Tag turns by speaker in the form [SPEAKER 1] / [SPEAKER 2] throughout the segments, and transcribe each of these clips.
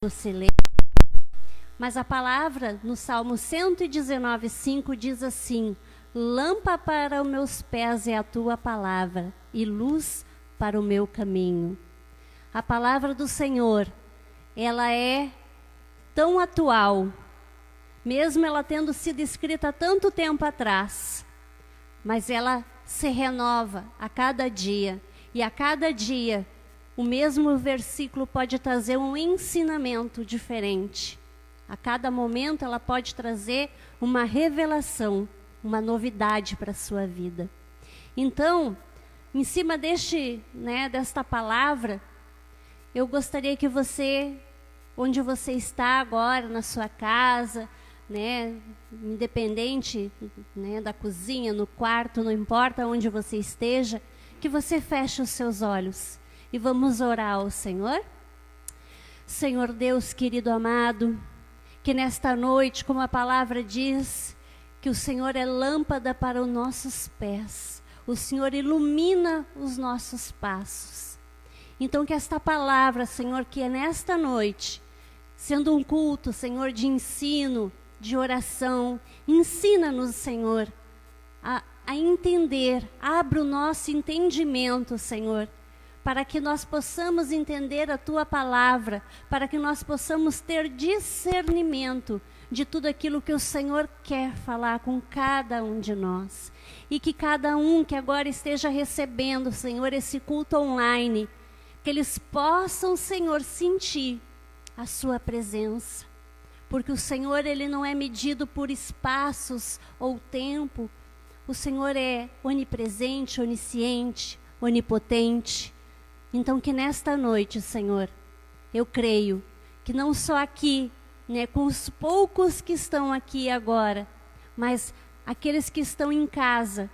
[SPEAKER 1] você lê. Mas a palavra no Salmo 119:5 diz assim: lâmpada para os meus pés é a tua palavra e luz para o meu caminho. A palavra do Senhor, ela é tão atual, mesmo ela tendo sido escrita há tanto tempo atrás, mas ela se renova a cada dia, e a cada dia o mesmo versículo pode trazer um ensinamento diferente. A cada momento ela pode trazer uma revelação, uma novidade para a sua vida. Então, em cima desta palavra, eu gostaria que você, onde você está agora, na sua casa, independente da cozinha, no quarto, não importa onde você esteja, que você feche os seus olhos e vamos orar ao Senhor. Senhor Deus querido amado, que nesta noite, como a palavra diz, que o Senhor é lâmpada para os nossos pés, o Senhor ilumina os nossos passos. Então que esta palavra, Senhor, que é nesta noite, sendo um culto, Senhor, de ensino, de oração, ensina-nos, Senhor, a entender, abre o nosso entendimento, Senhor, para que nós possamos entender a Tua palavra, para que nós possamos ter discernimento de tudo aquilo que o Senhor quer falar com cada um de nós. E que cada um que agora esteja recebendo, Senhor, esse culto online, que eles possam, Senhor, sentir a Sua presença. Porque o Senhor, Ele não é medido por espaços ou tempo. O Senhor é onipresente, onisciente, onipotente. Então que nesta noite, Senhor, eu creio que não só aqui, com os poucos que estão aqui agora, mas aqueles que estão em casa,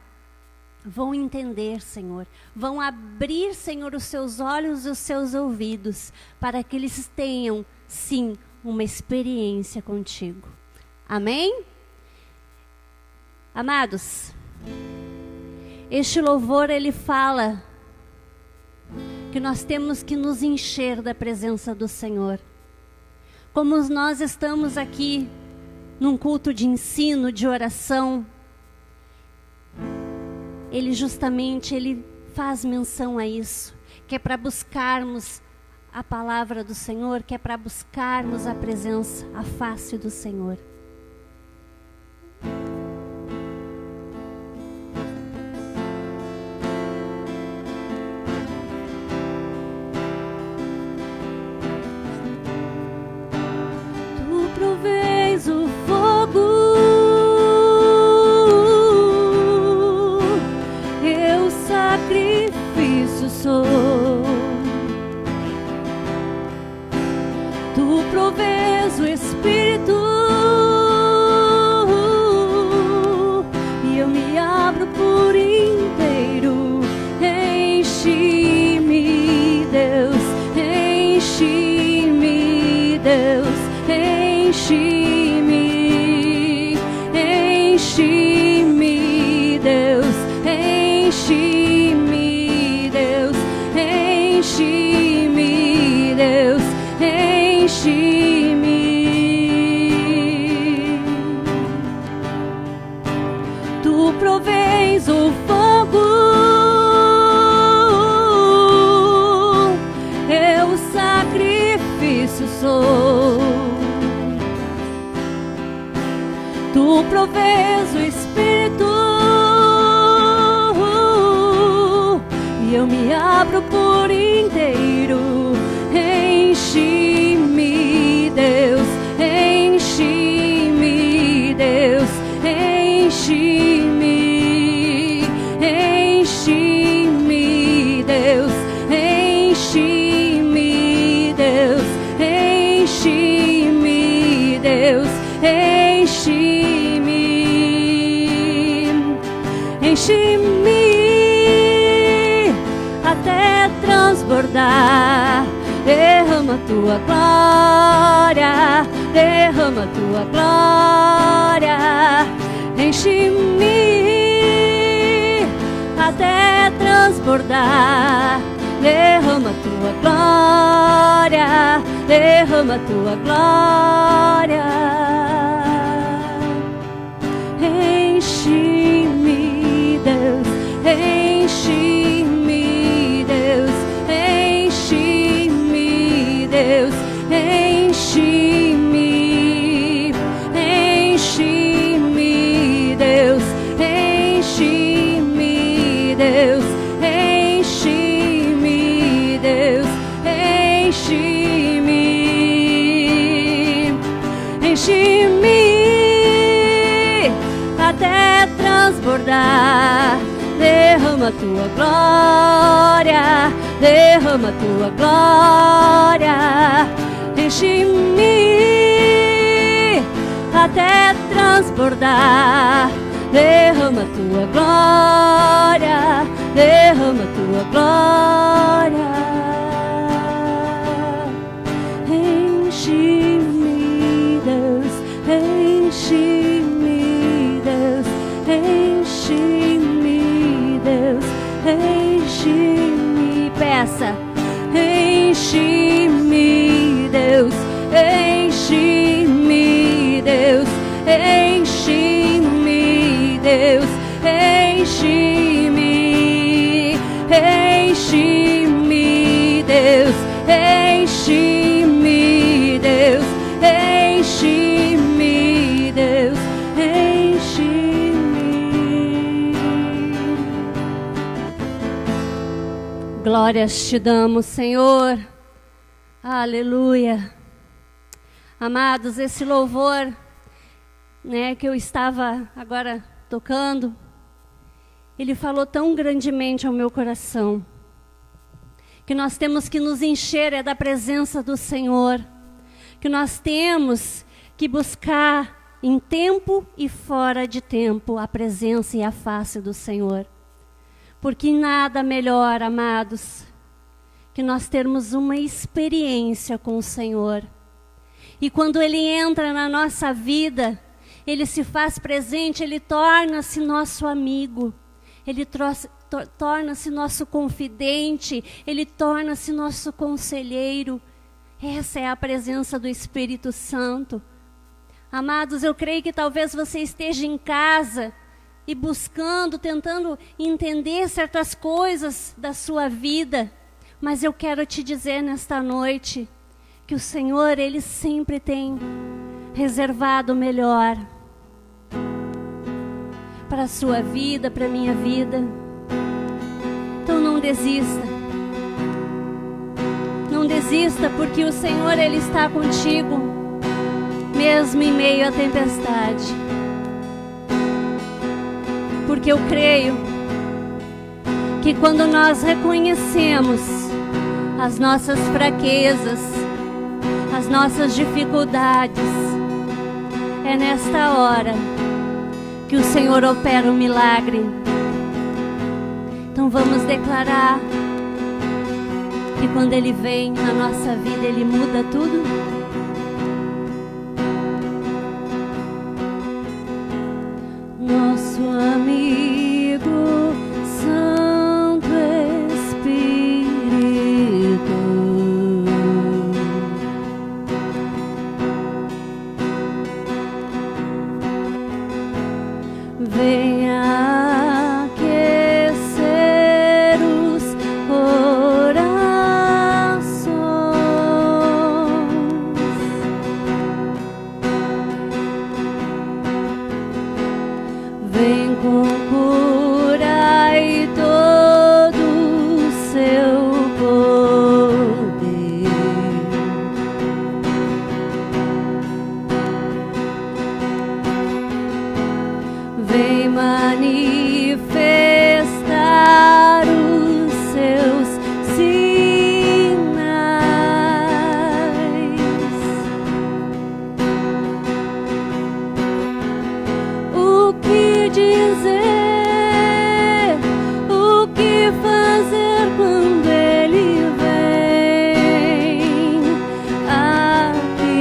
[SPEAKER 1] vão entender, Senhor, vão abrir, Senhor, os seus olhos e os seus ouvidos, para que eles tenham, sim, uma experiência contigo. Amém? Amados, este louvor, ele fala que nós temos que nos encher da presença do Senhor. Como nós estamos aqui num culto de ensino, de oração, ele faz menção a isso, que é para buscarmos a palavra do Senhor, que é para buscarmos a presença, a face do Senhor. Tu provês o fogo, eu sacrifício sou. Tu provês o Espírito e eu me abro por inteiro. Enche-me, Deus, enche-me, Deus, enche-me, enche-me, Deus, enche-me, Deus, enche-me, Deus, enche-me. Tu provês o fogo, eu sacrifício sou. Tu provês o Espírito e eu me abro por inteiro. Enche-me, Deus, enche-me, Deus, enche-me, enche-me, Deus, enche-me, Deus, enche-me, Deus, enche-me, enche-me até transbordar. Derrama a tua glória, derrama a tua glória, enche-me até transbordar. derrama tua glória, derrama tua glória. Enche-me, Deus, enche-me, Deus, enche-me, Deus, enche-me, enche-me, Deus, enche-me, Deus, enche-me, Deus, enche-me, enche-me até transbordar. Derrama tua glória, derrama tua glória. Enche-me até transbordar. Derrama tua glória, derrama tua glória. Enche-me, Deus, enche-me, Deus, enche-me, Deus, enche-me. Peça, enche-me, Deus, enche-me, Deus, enche-me, Deus, enche-me, enche-me, Deus, enche-me, Deus, enche-me, Deus, enche-me. Glórias te damos, Senhor. Aleluia. Amados, esse louvor, né, que eu estava agora tocando, ele falou tão grandemente ao meu coração, que nós temos que nos encher da presença do Senhor, que nós temos que buscar em tempo e fora de tempo a presença e a face do Senhor. Porque nada melhor, amados, que nós termos uma experiência com o Senhor. E quando Ele entra na nossa vida, Ele se faz presente, Ele torna-se nosso amigo, Ele torna-se nosso confidente, Ele torna-se nosso conselheiro. Essa é a presença do Espírito Santo. Amados, eu creio que talvez você esteja em casa e buscando, tentando entender certas coisas da sua vida. Mas eu quero te dizer nesta noite que o Senhor, Ele sempre tem reservado o melhor para a sua vida, para a minha vida. Então não desista. Não desista, porque o Senhor, Ele está contigo, mesmo em meio à tempestade. Porque eu creio que quando nós reconhecemos as nossas fraquezas, as nossas dificuldades, é nesta hora que o Senhor opera um milagre. Então vamos declarar que quando Ele vem na nossa vida, Ele muda tudo. Nosso amigo Santo Espírito, venha aquecer os vem com cura e todo o seu poder. Vem manifestar os seus sinais. O que dizer, o que fazer quando Ele vem aqui?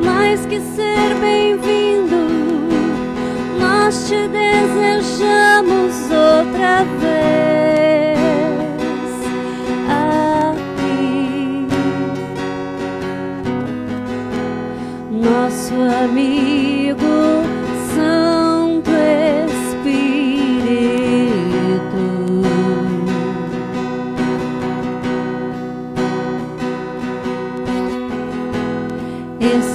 [SPEAKER 1] Mais que ser bem-vindo, nós te desejamos outra vez aqui. Nosso amigo Santo Espírito,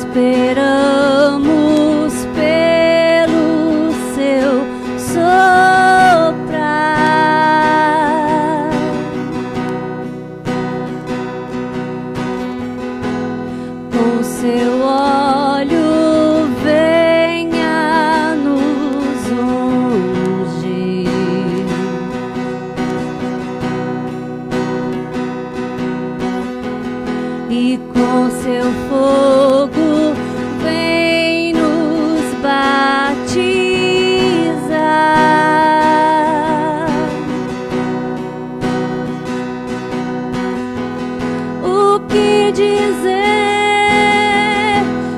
[SPEAKER 1] esperamos pelo seu soprar, com seu olho venha nos ungir, e com seu fogo vem nos batizar. O que dizer,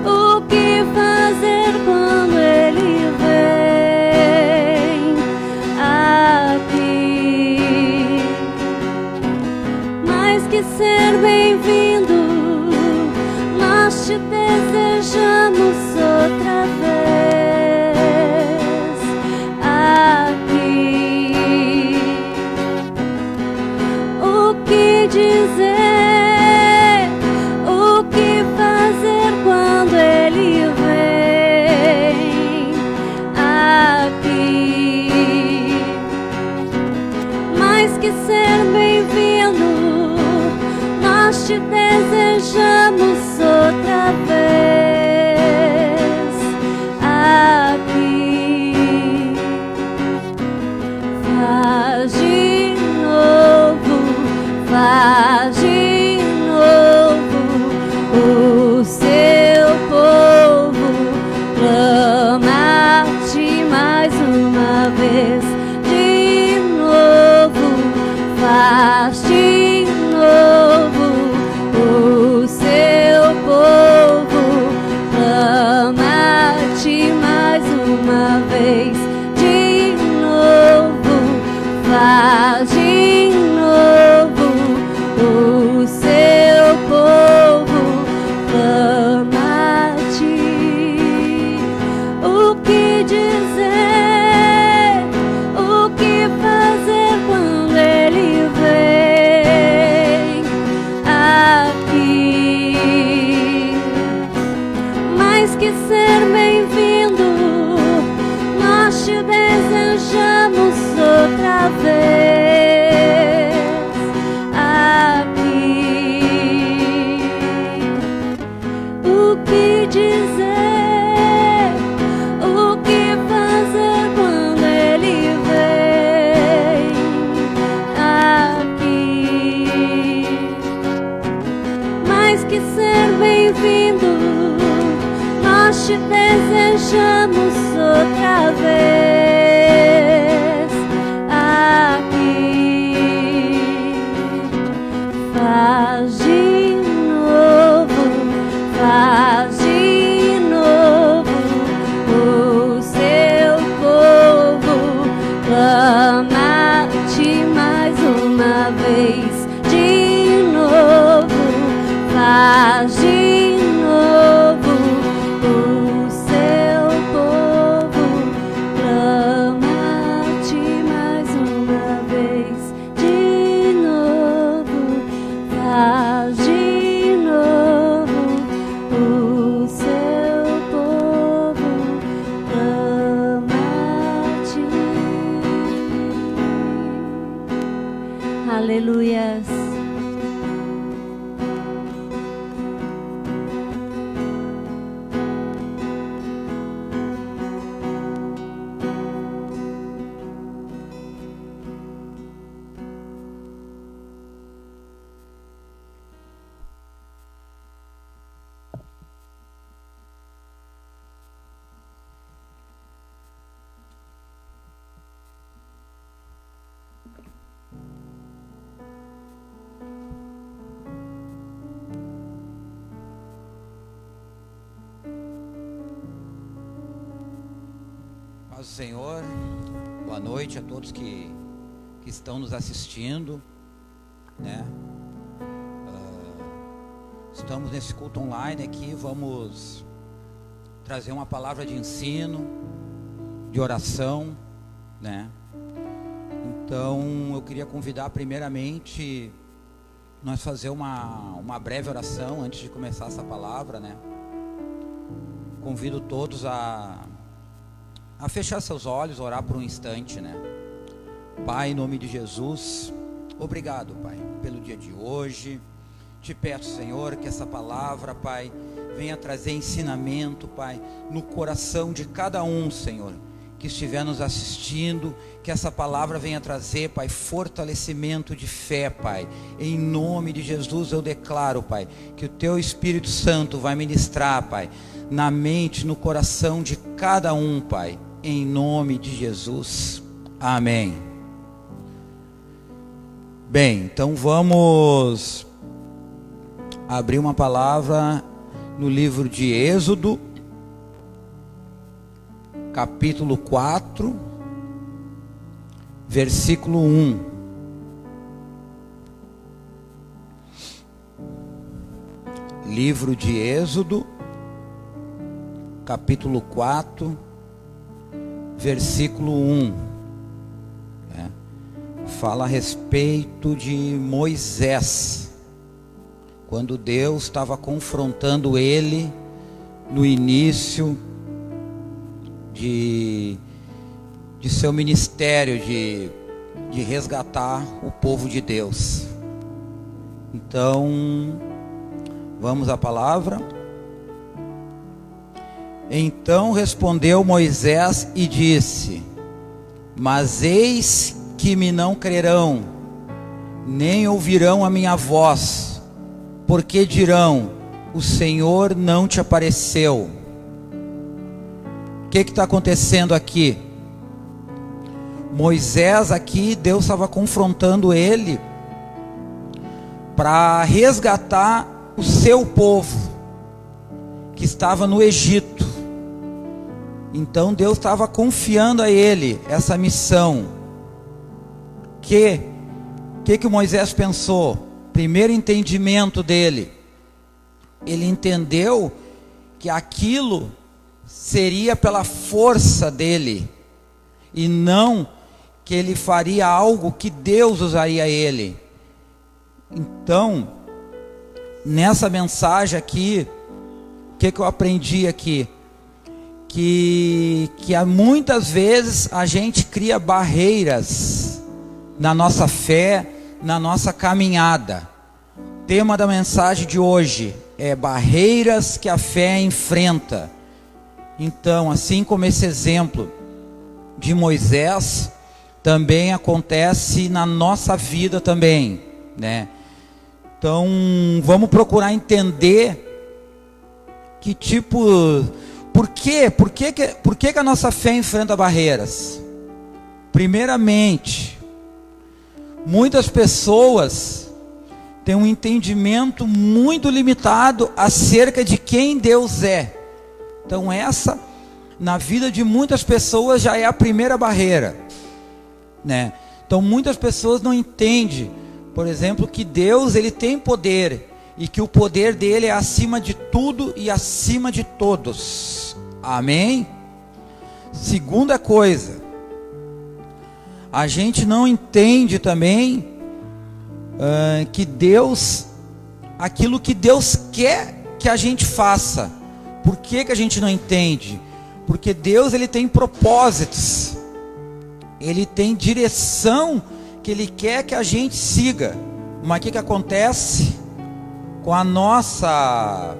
[SPEAKER 1] o que fazer quando ele vem aqui? Mais que ser bem-vindo, nós te desejamos outra vez aqui. O que dizer, o que fazer quando ele vem aqui? Mais que ser bem-vindo, nós te desejamos outra vez aqui. Faz de novo, faz de novo. O seu povo clama-te mais uma vez. De novo, faz de novo. O seu povo clama-te mais uma vez. De novo, faz de novo. O seu povo clama-te. O que dizer, o que fazer quando ele vem aqui? Mais que ser bem-vindo, nós te desejamos outra vez aqui. O que dizer, o que fazer quando ele vem aqui? Mais que ser bem-vindo, nós te desejamos outra vez aqui. Faz de novo, faz de novo. O seu povo clama-te mais uma vez. De novo, faz de novo. O seu povo clama-te mais uma vez. De novo, faz de novo. O seu povo clama-te. Aleluias.
[SPEAKER 2] Paz do Senhor, boa noite a todos que que estão nos assistindo, né? Estamos nesse culto online aqui, vamos trazer uma palavra de ensino, de oração, né? Então eu queria convidar primeiramente nós fazer uma breve oração antes de começar essa palavra, né? Convido todos a fechar seus olhos, orar por um instante, né? Pai, em nome de Jesus, obrigado, Pai, pelo dia de hoje. Te peço, Senhor, que essa palavra, Pai, venha trazer ensinamento, Pai, no coração de cada um, Senhor, que estiver nos assistindo, que essa palavra venha trazer, Pai, fortalecimento de fé, Pai. Em nome de Jesus eu declaro, Pai, que o Teu Espírito Santo vai ministrar, Pai, na mente, no coração de cada um, Pai, em nome de Jesus. Amém. Bem, então vamos abrir uma palavra no livro de Êxodo, capítulo 4, versículo 1. Livro de Êxodo, capítulo 4, versículo 1. Fala a respeito de Moisés, quando Deus estava confrontando ele no início de seu ministério de resgatar o povo de Deus. Então, vamos à palavra. Então respondeu Moisés e disse: mas eis que me não crerão, nem ouvirão a minha voz, porque dirão: o Senhor não te apareceu. O que está acontecendo aqui? Moisés aqui, Deus estava confrontando ele para resgatar o seu povo que estava no Egito. Então Deus estava confiando a ele essa missão. Que Moisés pensou? Primeiro entendimento dele, ele entendeu que aquilo seria pela força dele, e não que ele faria algo que Deus usaria ele. Então, nessa mensagem aqui, o que eu aprendi aqui? Que muitas vezes a gente cria barreiras na nossa fé, na nossa caminhada. O tema da mensagem de hoje é barreiras que a fé enfrenta. Então, assim como esse exemplo de Moisés, também acontece na nossa vida também, né? Então, vamos procurar entender que tipo, por que a nossa fé enfrenta barreiras? Primeiramente, muitas pessoas têm um entendimento muito limitado acerca de quem Deus é. Então essa, na vida de muitas pessoas, já é a primeira barreira, né? Então muitas pessoas não entendem, por exemplo, que Deus, ele tem poder, e que o poder dele é acima de tudo e acima de todos. Amém? Segunda coisa, a gente não entende também que Deus, aquilo que Deus quer que a gente faça. Por que a gente não entende? Porque Deus, ele tem propósitos, ele tem direção que ele quer que a gente siga. Mas o que acontece com a nossa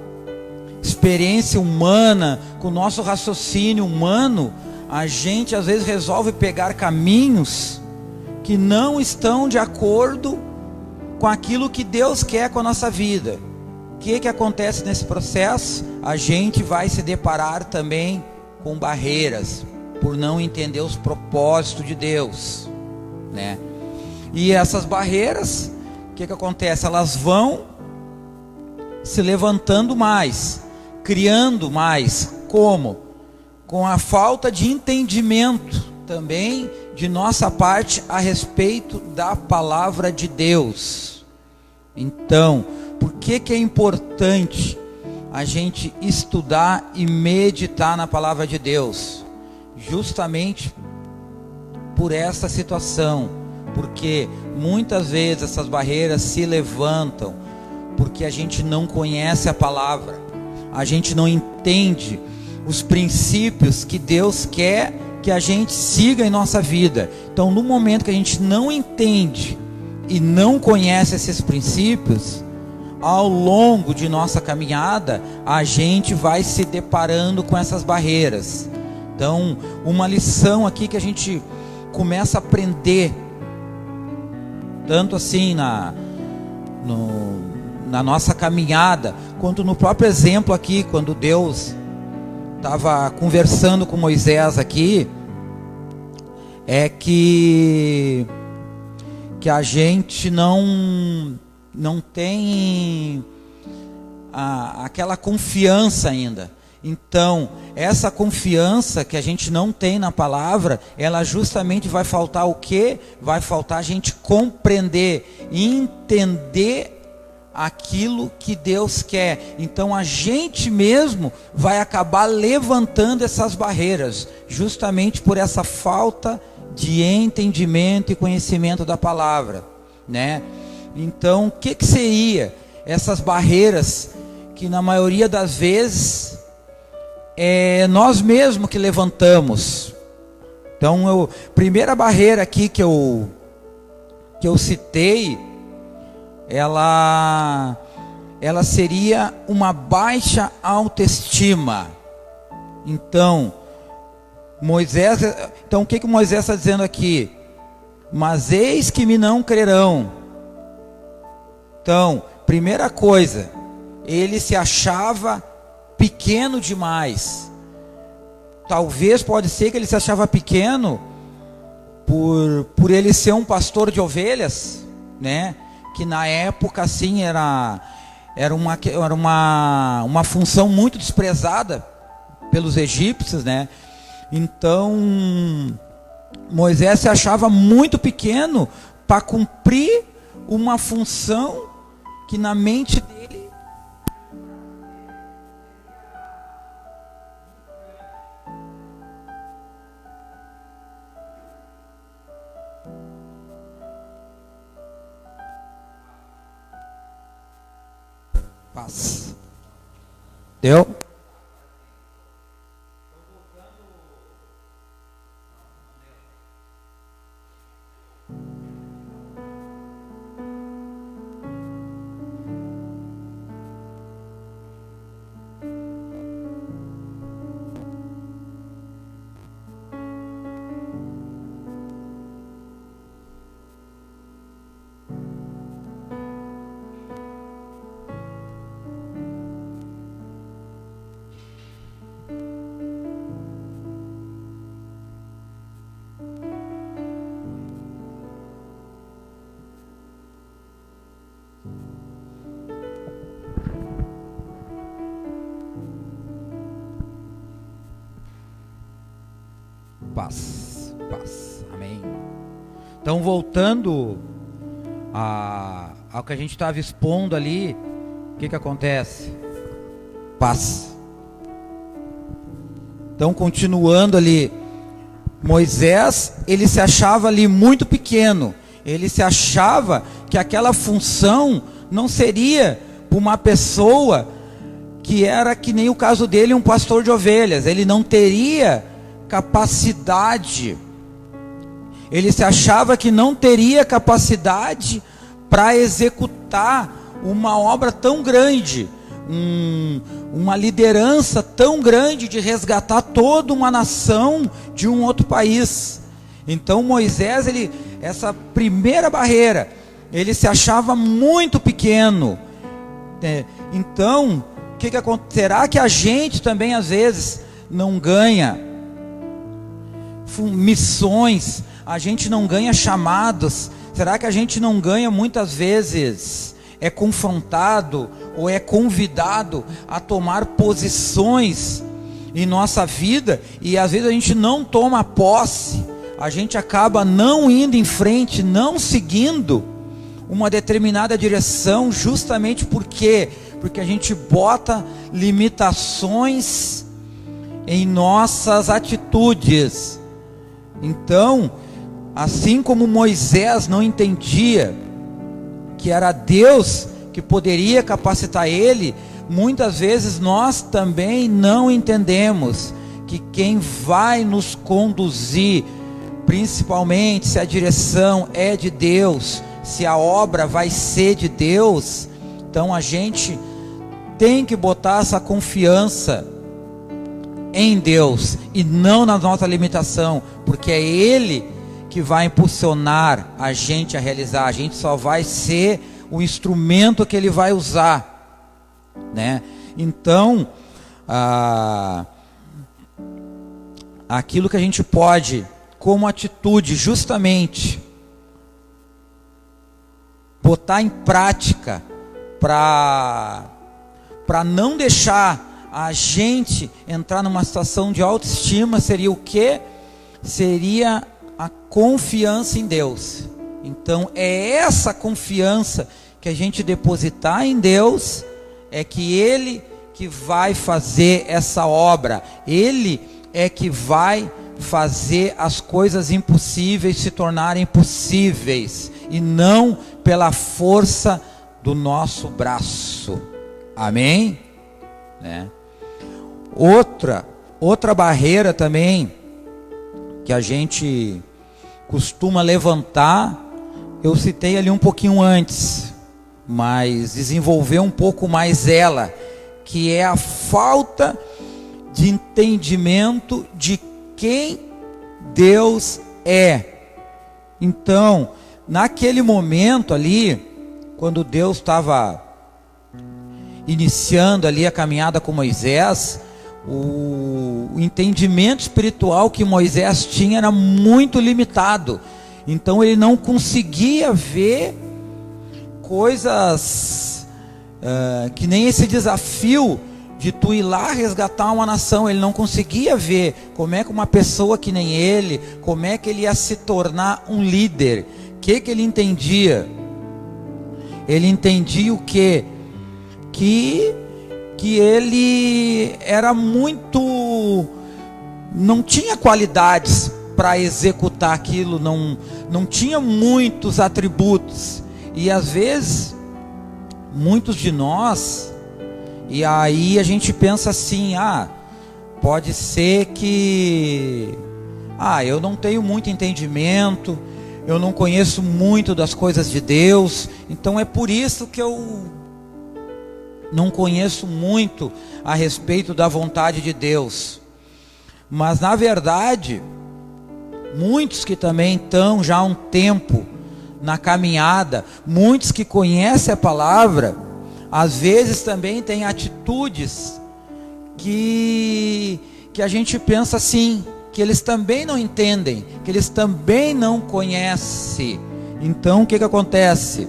[SPEAKER 2] experiência humana, com o nosso raciocínio humano? A gente às vezes resolve pegar caminhos que não estão de acordo com aquilo que Deus quer com a nossa vida. O que acontece nesse processo? A gente vai se deparar também com barreiras, por não entender os propósitos de Deus, né? E essas barreiras, o que acontece? Elas vão se levantando mais, criando mais. Como? Com a falta de entendimento também de nossa parte a respeito da palavra de Deus. Então, por que é importante a gente estudar e meditar na palavra de Deus? Justamente por essa situação, porque muitas vezes essas barreiras se levantam porque a gente não conhece a palavra, a gente não entende os princípios que Deus quer que a gente siga em nossa vida. Então, no momento que a gente não entende e não conhece esses princípios, ao longo de nossa caminhada, a gente vai se deparando com essas barreiras. Então, uma lição aqui que a gente começa a aprender, tanto assim na nossa caminhada, quanto no próprio exemplo aqui, quando Deus estava conversando com Moisés aqui, é que a gente não tem aquela confiança ainda. Então, essa confiança que a gente não tem na palavra, ela justamente vai faltar o quê? Vai faltar a gente compreender e entender aquilo que Deus quer. Então a gente mesmo vai acabar levantando essas barreiras, justamente por essa falta de entendimento e conhecimento da palavra, né? Então, o que seria essas barreiras que na maioria das vezes é nós mesmos que levantamos? Então, primeira barreira aqui que eu citei, ela seria uma baixa autoestima. Então, o que Moisés está dizendo aqui? Mas eis que me não crerão. Então, primeira coisa, ele se achava pequeno demais. Talvez pode ser que ele se achava pequeno por ele ser um pastor de ovelhas, né? Que na época assim era uma função muito desprezada pelos egípcios, né? Então Moisés se achava muito pequeno para cumprir uma função que na mente dele paz. Deu? Paz, paz, amém. Então, voltando ao que a gente estava expondo ali, o que acontece? Paz. Então, continuando ali, Moisés, ele se achava ali muito pequeno, ele se achava que aquela função não seria para uma pessoa que era, que nem o caso dele, um pastor de ovelhas. Ele não teria capacidade, ele se achava que não teria capacidade para executar uma obra tão grande, uma liderança tão grande de resgatar toda uma nação de um outro país. Então Moisés, essa primeira barreira, ele se achava muito pequeno. Então, o que acontece? Será que a gente também às vezes não ganha missões, a gente não ganha chamados? Será que a gente não ganha muitas vezes, é confrontado ou é convidado a tomar posições em nossa vida, e às vezes a gente não toma posse, a gente acaba não indo em frente, não seguindo uma determinada direção, justamente porque a gente bota limitações em nossas atitudes. Então, assim como Moisés não entendia que era Deus que poderia capacitar ele, muitas vezes nós também não entendemos que quem vai nos conduzir, principalmente se a direção é de Deus, se a obra vai ser de Deus, então a gente tem que botar essa confiança em Deus e não na nossa limitação, porque é Ele que vai impulsionar a gente a realizar. A gente só vai ser o instrumento que Ele vai usar, né? Então, aquilo que a gente pode, como atitude, justamente botar em prática para não deixar a gente entrar numa situação de autoestima, seria o quê? Seria a confiança em Deus. Então é essa confiança que a gente depositar em Deus, é que Ele que vai fazer essa obra, Ele é que vai fazer as coisas impossíveis se tornarem possíveis, e não pela força do nosso braço. Amém? Né? Outra barreira também que a gente costuma levantar, eu citei ali um pouquinho antes, mas desenvolver um pouco mais ela, que é a falta de entendimento de quem Deus é. Então, naquele momento ali, quando Deus estava iniciando ali a caminhada com Moisés, o entendimento espiritual que Moisés tinha era muito limitado. Então ele não conseguia ver coisas que nem esse desafio de tu ir lá resgatar uma nação. Ele não conseguia ver como é que uma pessoa que nem ele, como é que ele ia se tornar um líder. O que ele entendia? Ele entendia o quê? Que ele era muito, não tinha qualidades para executar aquilo, não tinha muitos atributos, e às vezes muitos de nós, e aí a gente pensa assim, pode ser que eu não tenho muito entendimento, eu não conheço muito das coisas de Deus, então é por isso que eu não conheço muito a respeito da vontade de Deus. Mas na verdade, muitos que também estão já há um tempo na caminhada, muitos que conhecem a palavra, às vezes também têm atitudes que a gente pensa assim, que eles também não entendem, que eles também não conhecem. Então o que acontece?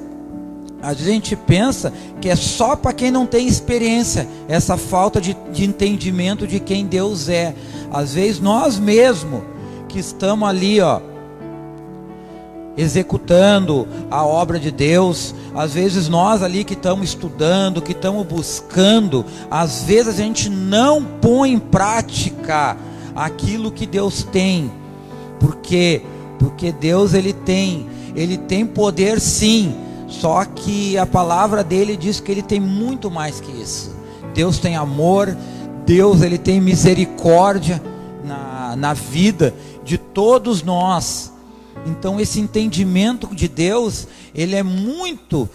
[SPEAKER 2] A gente pensa que é só para quem não tem experiência, essa falta de entendimento de quem Deus é. Às vezes nós mesmos que estamos ali, executando a obra de Deus, às vezes nós ali que estamos estudando, que estamos buscando, às vezes a gente não põe em prática aquilo que Deus tem. Por quê? Porque Deus ele tem poder sim. Só que a palavra dele diz que ele tem muito mais que isso. Deus tem amor, Deus ele tem misericórdia na vida de todos nós. Então esse entendimento de Deus, ele é muito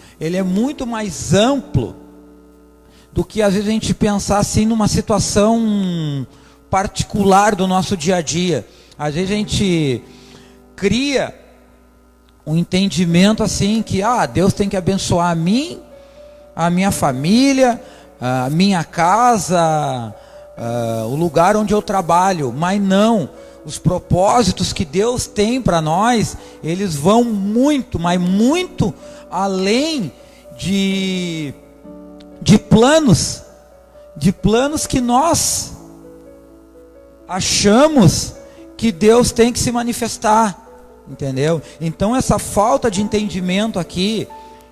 [SPEAKER 2] mais amplo do que às vezes a gente pensar assim numa situação particular do nosso dia a dia. Às vezes a gente cria um entendimento assim que Deus tem que abençoar a mim, a minha família, a minha casa, o lugar onde eu trabalho. Mas não, os propósitos que Deus tem para nós, eles vão muito, mas muito além de planos que nós achamos que Deus tem que se manifestar, entendeu? Então essa falta de entendimento aqui,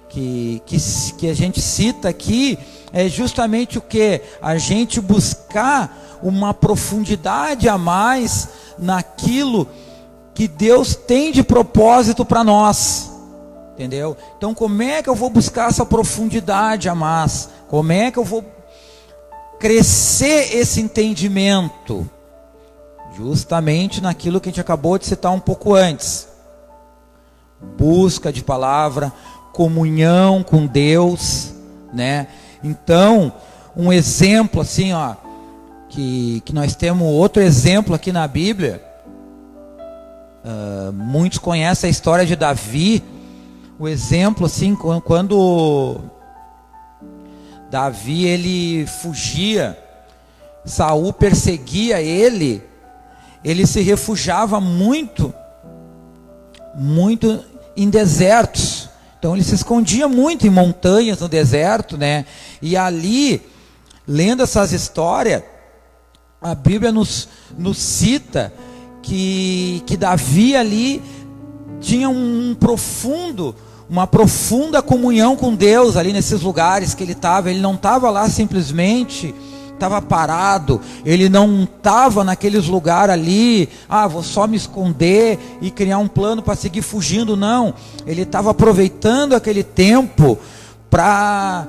[SPEAKER 2] que a gente cita aqui, é justamente o que? A gente buscar uma profundidade a mais naquilo que Deus tem de propósito para nós, entendeu? Então como é que eu vou buscar essa profundidade a mais? Como é que eu vou crescer esse entendimento? Justamente naquilo que a gente acabou de citar um pouco antes. Busca de palavra, comunhão com Deus, né? Então, um exemplo assim, ó, que nós temos outro exemplo aqui na Bíblia. Muitos conhecem a história de Davi. O exemplo assim, quando Davi ele fugia, Saul perseguia ele se refugiava muito em desertos. Então ele se escondia muito em montanhas no deserto, né? E ali, lendo essas histórias, a Bíblia nos cita que Davi ali tinha uma profunda comunhão com Deus ali nesses lugares que ele estava. Ele não estava lá simplesmente, estava parado, ele não estava naqueles lugares ali, vou só me esconder e criar um plano para seguir fugindo, não. Ele estava aproveitando aquele tempo para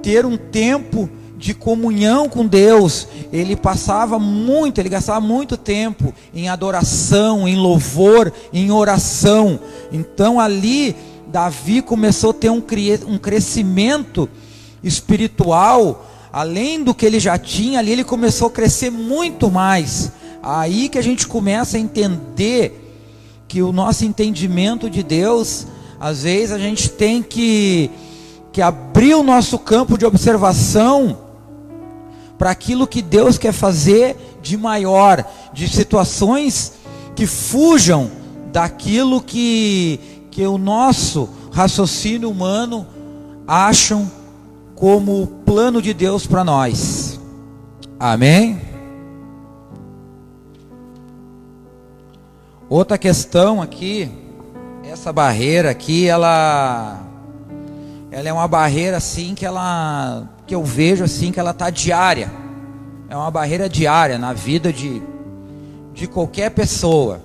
[SPEAKER 2] ter um tempo de comunhão com Deus. Ele gastava muito tempo em adoração, em louvor, em oração. Então ali Davi começou a ter um crescimento espiritual, além do que ele já tinha. Ali ele começou a crescer muito mais. Aí que a gente começa a entender que o nosso entendimento de Deus, às vezes a gente tem que abrir o nosso campo de observação para aquilo que Deus quer fazer de maior, de situações que fujam daquilo que o nosso raciocínio humano acham como o plano de Deus para nós. Amém? Outra questão aqui, essa barreira aqui, ela é uma barreira assim que eu vejo assim que ela está diária. É uma barreira diária na vida de qualquer pessoa,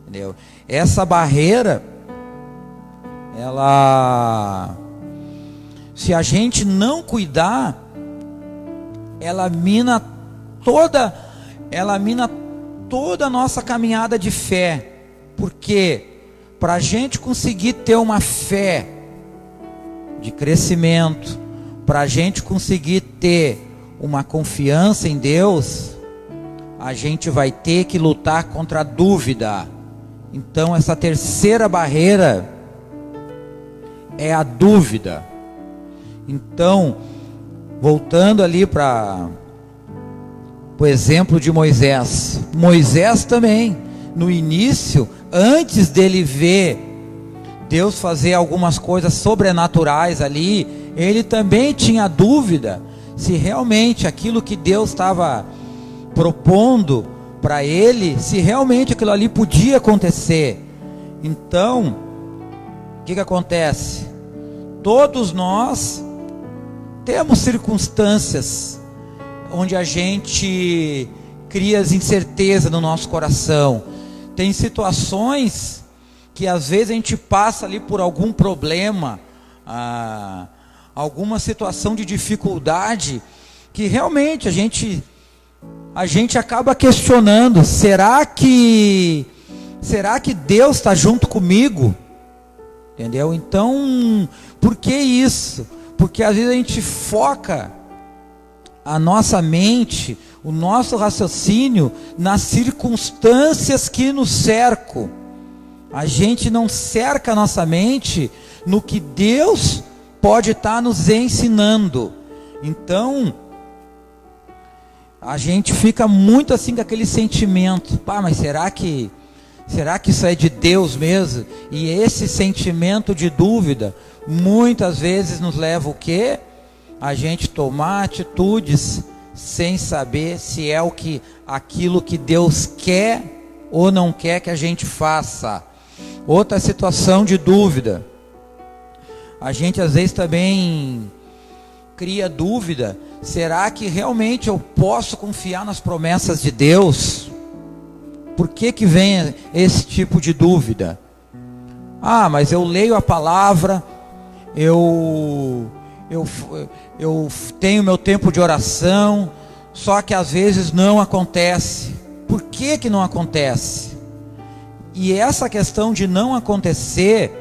[SPEAKER 2] entendeu? Essa barreira, se a gente não cuidar, ela mina toda a nossa caminhada de fé. Porque para a gente conseguir ter uma fé de crescimento, para a gente conseguir ter uma confiança em Deus, a gente vai ter que lutar contra a dúvida. Então essa terceira barreira é a dúvida. Então, voltando ali para o exemplo de Moisés. Moisés também, no início, antes dele ver Deus fazer algumas coisas sobrenaturais ali, ele também tinha dúvida se realmente aquilo que Deus estava propondo para ele, se realmente aquilo ali podia acontecer. Então, o que acontece? Todos nós temos circunstâncias onde a gente cria incerteza no nosso coração. Tem situações que às vezes a gente passa ali por algum problema, alguma situação de dificuldade, que realmente a gente acaba questionando: será que Deus está junto comigo? Entendeu? Então, por que isso? Porque às vezes a gente foca a nossa mente, o nosso raciocínio nas circunstâncias que nos cercam. A gente não cerca a nossa mente no que Deus pode estar nos ensinando. Então, a gente fica muito assim com aquele sentimento: mas será que isso é de Deus mesmo? E esse sentimento de dúvida muitas vezes nos leva o quê? A gente tomar atitudes sem saber se é aquilo que Deus quer ou não quer que a gente faça. Outra situação de dúvida. A gente às vezes também cria dúvida: será que realmente eu posso confiar nas promessas de Deus? Por que que vem esse tipo de dúvida? Ah, mas eu leio a palavra, eu tenho meu tempo de oração, só que às vezes não acontece. Por que que não acontece? E essa questão de não acontecer,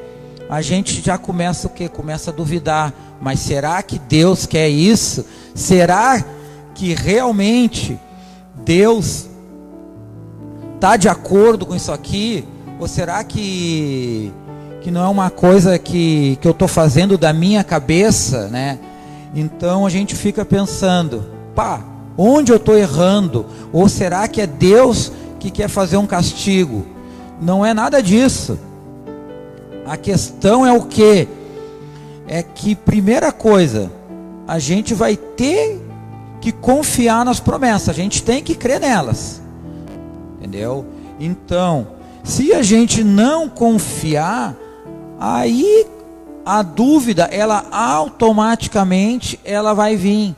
[SPEAKER 2] a gente já começa o quê? Começa a duvidar. Mas será que Deus quer isso? Será que realmente Deus está de acordo com isso aqui? Ou será que não é uma coisa que eu estou fazendo da minha cabeça, né? Então a gente fica pensando, onde eu estou errando? Ou será que é Deus que quer fazer um castigo? Não é nada disso. A questão é o quê? É que, primeira coisa, a gente vai ter que confiar nas promessas, a gente tem que crer nelas, entendeu? Então, se a gente não confiar, aí a dúvida, ela automaticamente ela vai vir.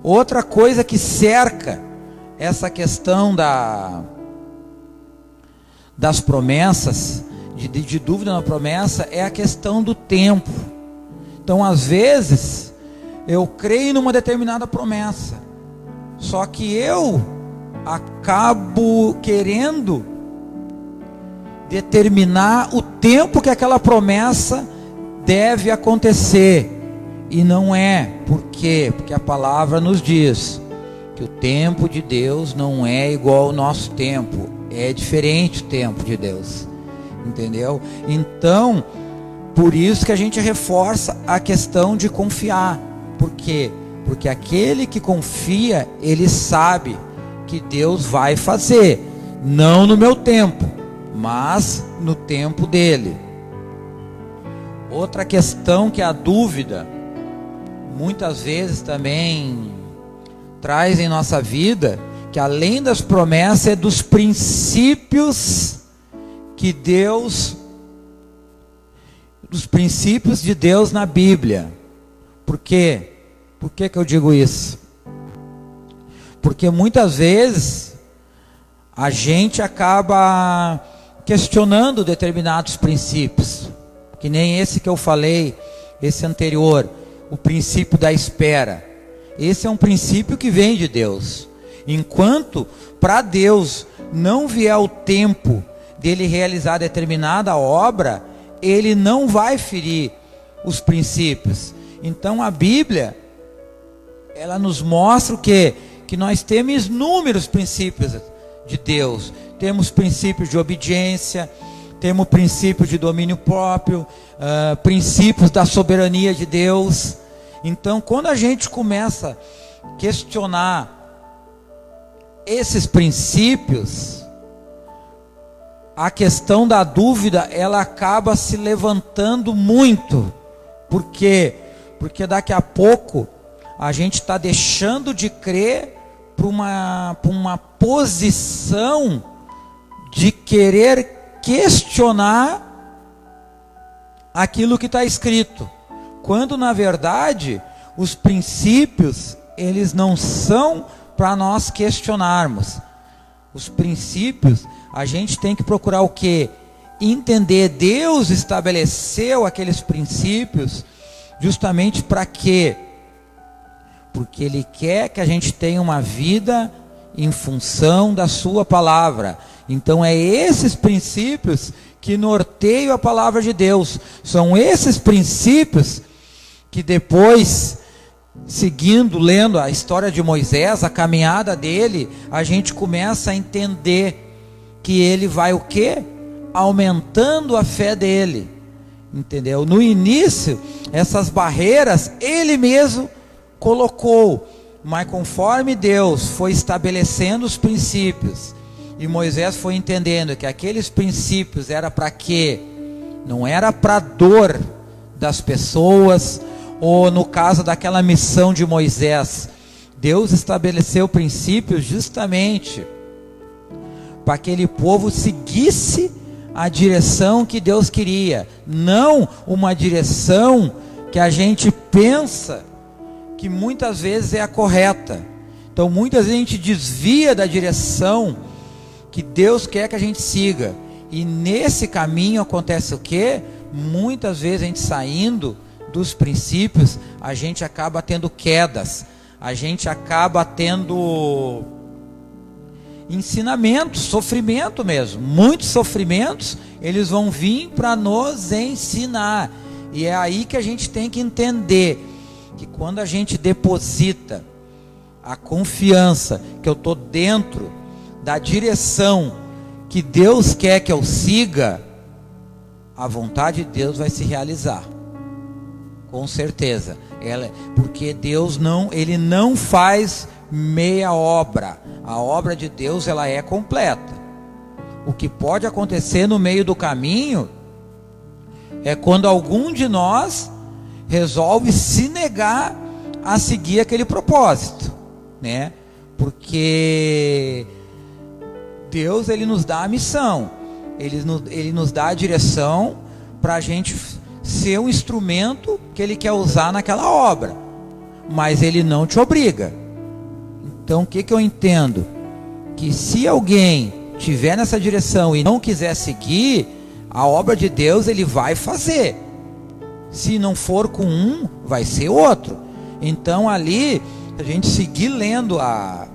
[SPEAKER 2] Outra coisa que cerca essa questão das promessas, de dúvida na promessa, é a questão do tempo. Então, às vezes, eu creio numa determinada promessa, só que eu acabo querendo determinar o tempo que aquela promessa deve acontecer, e não é. Por quê? Porque a palavra nos diz que o tempo de Deus não é igual ao nosso tempo, é diferente o tempo de Deus, entendeu? Então, por isso que a gente reforça a questão de confiar. Por quê? Porque aquele que confia, ele sabe que Deus vai fazer, não no meu tempo, mas no tempo dele. Outra questão que é a dúvida, muitas vezes também traz em nossa vida, que além das promessas, é dos princípios que Deus, dos princípios de Deus na Bíblia. Por quê? Por que que eu digo isso? Porque muitas vezes a gente acaba questionando determinados princípios, que nem esse que eu falei, esse anterior, o princípio da espera. Esse é um princípio que vem de Deus. Enquanto para Deus não vier o tempo dele realizar determinada obra, ele não vai ferir os princípios. Então a Bíblia, ela nos mostra o quê? Que nós temos inúmeros princípios de Deus. Temos princípios de obediência, temos princípios de domínio próprio, princípios da soberania de Deus. Então, quando a gente começa a questionar esses princípios, a questão da dúvida, ela acaba se levantando muito. Por quê? Porque daqui a pouco a gente está deixando de crer para uma posição de querer questionar aquilo que está escrito, quando na verdade os princípios, eles não são para nós questionarmos. Os princípios, a gente tem que procurar o quê? Entender. Deus estabeleceu aqueles princípios justamente para quê? Porque Ele quer que a gente tenha uma vida em função da sua palavra. Então é esses princípios que norteiam a palavra de Deus. São esses princípios que depois, seguindo, lendo a história de Moisés, a caminhada dele, a gente começa a entender que ele vai o quê? Aumentando a fé dele. Entendeu? No início, essas barreiras ele mesmo colocou, mas conforme Deus foi estabelecendo os princípios, e Moisés foi entendendo que aqueles princípios era para quê? Não era para dor das pessoas, ou no caso daquela missão de Moisés, Deus estabeleceu princípios justamente para que aquele povo seguisse a direção que Deus queria, não uma direção que a gente pensa que muitas vezes é a correta. Então muitas vezes a gente desvia da direção que Deus quer que a gente siga, e nesse caminho acontece o quê? Muitas vezes a gente saindo dos princípios, a gente acaba tendo quedas, a gente acaba tendo ensinamentos, sofrimento mesmo. Muitos sofrimentos, eles vão vir para nos ensinar. E é aí que a gente tem que entender que quando a gente deposita a confiança que eu estou dentro da direção que Deus quer que eu siga, a vontade de Deus vai se realizar, com certeza. Porque Deus ele não faz meia obra. A obra de Deus, ela é completa. O que pode acontecer no meio do caminho é quando algum de nós resolve se negar a seguir aquele propósito, né? Porque Deus, ele nos dá a missão, ele nos dá a direção para a gente ser um instrumento que ele quer usar naquela obra, mas ele não te obriga. Então o que eu entendo? Que se alguém tiver nessa direção e não quiser seguir, a obra de Deus ele vai fazer. Se não for com um, vai ser outro. Então ali, a gente seguir lendo a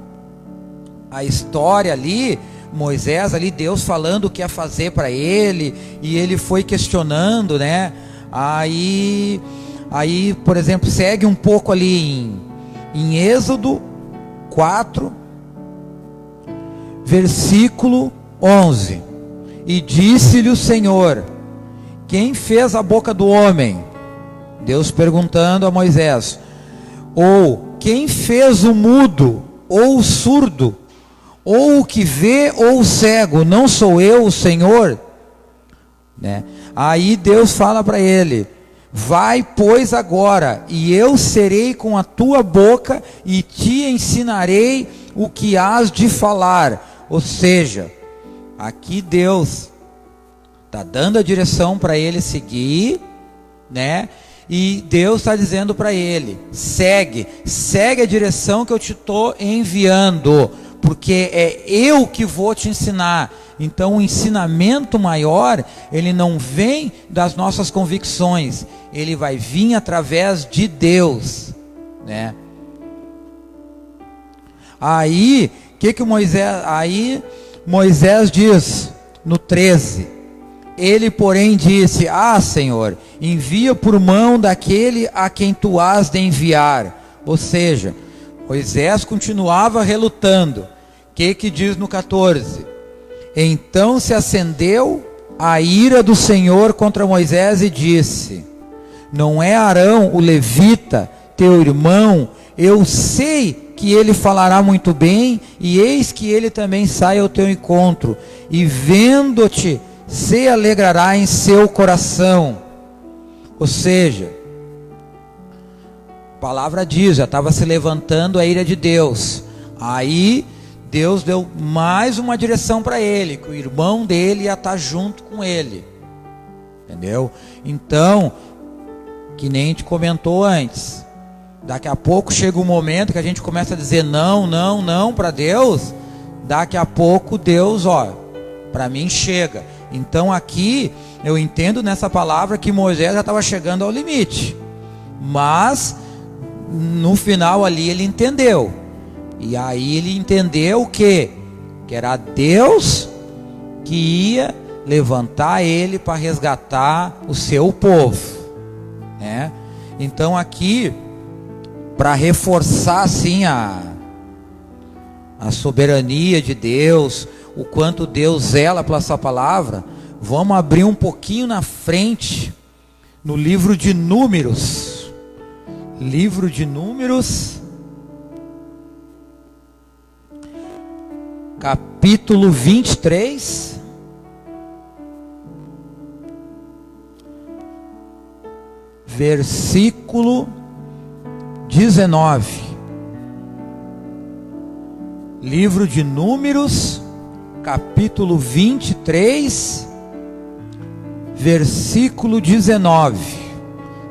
[SPEAKER 2] história ali, Moisés ali, Deus falando o que ia fazer para ele, e ele foi questionando, né? Aí, por exemplo, segue um pouco ali em Êxodo 4, versículo 11. E disse-lhe o Senhor: quem fez a boca do homem? Deus perguntando a Moisés. Ou quem fez o mudo, ou o surdo, ou o que vê, ou o cego? Não sou eu o Senhor? Né? Aí Deus fala para ele: vai, pois, agora, e eu serei com a tua boca, e te ensinarei o que hás de falar. Ou seja, aqui Deus está dando a direção para ele seguir, né? E Deus está dizendo para ele: segue a direção que eu te estou enviando, porque é eu que vou te ensinar. Então o ensinamento maior, ele não vem das nossas convicções, ele vai vir através de Deus, né? Aí, Moisés diz no 13: ele porém disse: ah, Senhor, envia por mão daquele a quem tu has de enviar. Ou seja, Moisés continuava relutando. O que diz no 14? Então se acendeu a ira do Senhor contra Moisés e disse: não é Arão o levita, teu irmão? Eu sei que ele falará muito bem, e eis que ele também sai ao teu encontro, e vendo-te se alegrará em seu coração. Ou seja, a palavra diz, já estava se levantando a ira de Deus. Aí Deus deu mais uma direção para ele, que o irmão dele ia estar junto com ele, entendeu? Então, que nem a gente comentou antes, daqui a pouco chega um momento que a gente começa a dizer não para Deus. Daqui a pouco Deus, para mim chega. Então aqui eu entendo nessa palavra que Moisés já estava chegando ao limite, mas no final ali ele entendeu. E aí ele entendeu que era Deus que ia levantar ele para resgatar o seu povo, né? Então aqui, para reforçar assim a soberania de Deus, o quanto Deus zela pela sua palavra, vamos abrir um pouquinho na frente no livro de Números. Livro de Números, capítulo 23, versículo 19. Livro de Números, capítulo 23, versículo 19.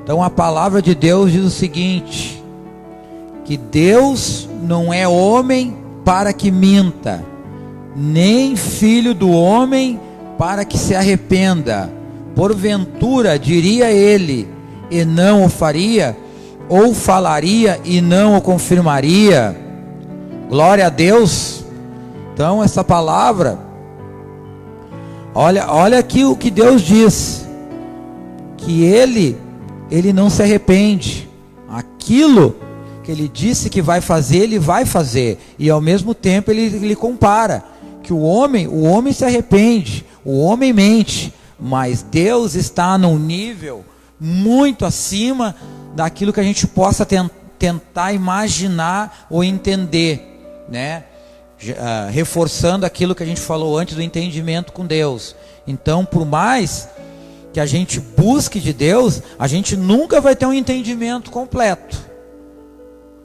[SPEAKER 2] Então a palavra de Deus diz o seguinte: que Deus não é homem para que minta, nem filho do homem para que se arrependa. Porventura diria ele e não o faria, ou falaria e não o confirmaria? Glória a Deus. Então essa palavra, olha aqui o que Deus diz, que ele não se arrepende. Aquilo que ele disse que vai fazer, ele vai fazer. E ao mesmo tempo ele compara que o homem se arrepende, o homem mente, mas Deus está num nível muito acima daquilo que a gente possa tentar imaginar ou entender, né? Reforçando aquilo que a gente falou antes do entendimento com Deus. Então, por mais que a gente busque de Deus, a gente nunca vai ter um entendimento completo.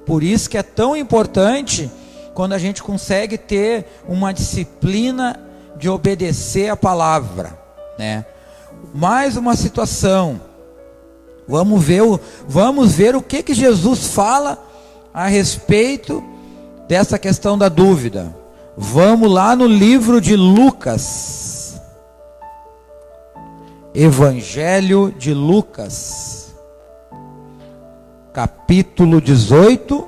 [SPEAKER 2] Por isso que é tão importante quando a gente consegue ter uma disciplina de obedecer a palavra, né? Mais uma situação. Vamos ver o que Jesus fala a respeito dessa questão da dúvida. Vamos lá no livro de Lucas. Evangelho de Lucas, capítulo 18.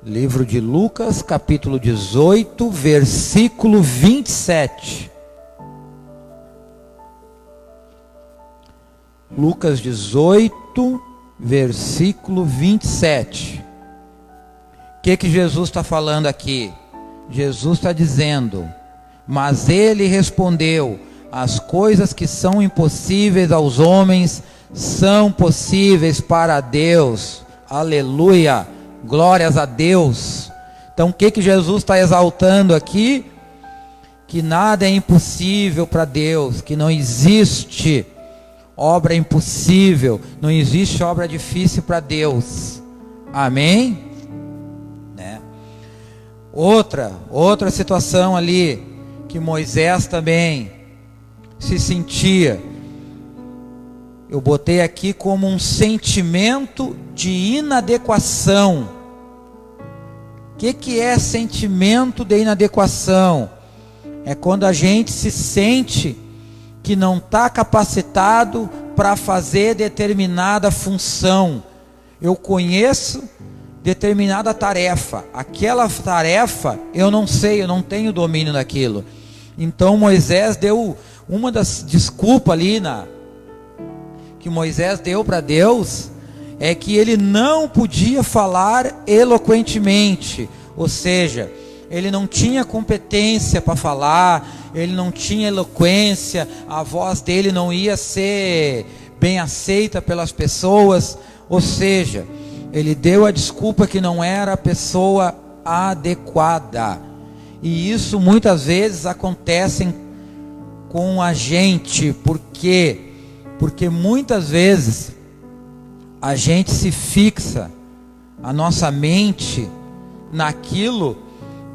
[SPEAKER 2] Livro de Lucas, capítulo 18, versículo 27. Lucas 18, versículo 27. O que Jesus está falando aqui? Jesus está dizendo: mas ele respondeu: as coisas que são impossíveis aos homens são possíveis para Deus. Aleluia! Glórias a Deus. Então o que Jesus está exaltando aqui? Que nada é impossível para Deus, que não existe obra impossível, não existe obra difícil para Deus. Amém? Né? Outra situação ali, que Moisés também se sentia, eu botei aqui como um sentimento de inadequação. O que é sentimento de inadequação? É quando a gente se sente que não está capacitado para fazer determinada função. Eu conheço determinada tarefa, aquela tarefa eu não sei, eu não tenho domínio daquilo. Então Moisés deu uma das desculpas ali que Moisés deu para Deus, é que ele não podia falar eloquentemente, ou seja, ele não tinha competência para falar, ele não tinha eloquência, a voz dele não ia ser bem aceita pelas pessoas, ou seja, ele deu a desculpa que não era a pessoa adequada. E isso muitas vezes acontece com a gente. Por quê? Porque muitas vezes a gente se fixa, a nossa mente, naquilo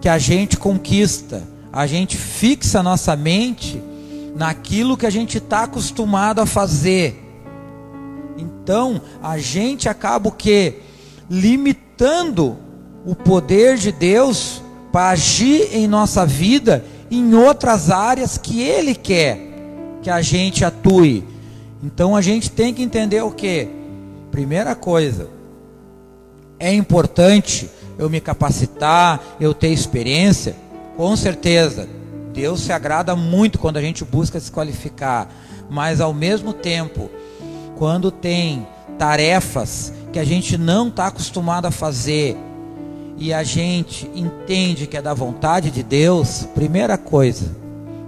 [SPEAKER 2] que a gente conquista. A gente fixa a nossa mente naquilo que a gente está acostumado a fazer. Então a gente acaba o quê? Limitando o poder de Deus para agir em nossa vida em outras áreas que Ele quer que a gente atue. Então a gente tem que entender o quê? Primeira coisa, é importante eu me capacitar, eu ter experiência, com certeza. Deus se agrada muito quando a gente busca se qualificar, mas ao mesmo tempo, quando tem tarefas que a gente não está acostumado a fazer, e a gente entende que é da vontade de Deus, primeira coisa,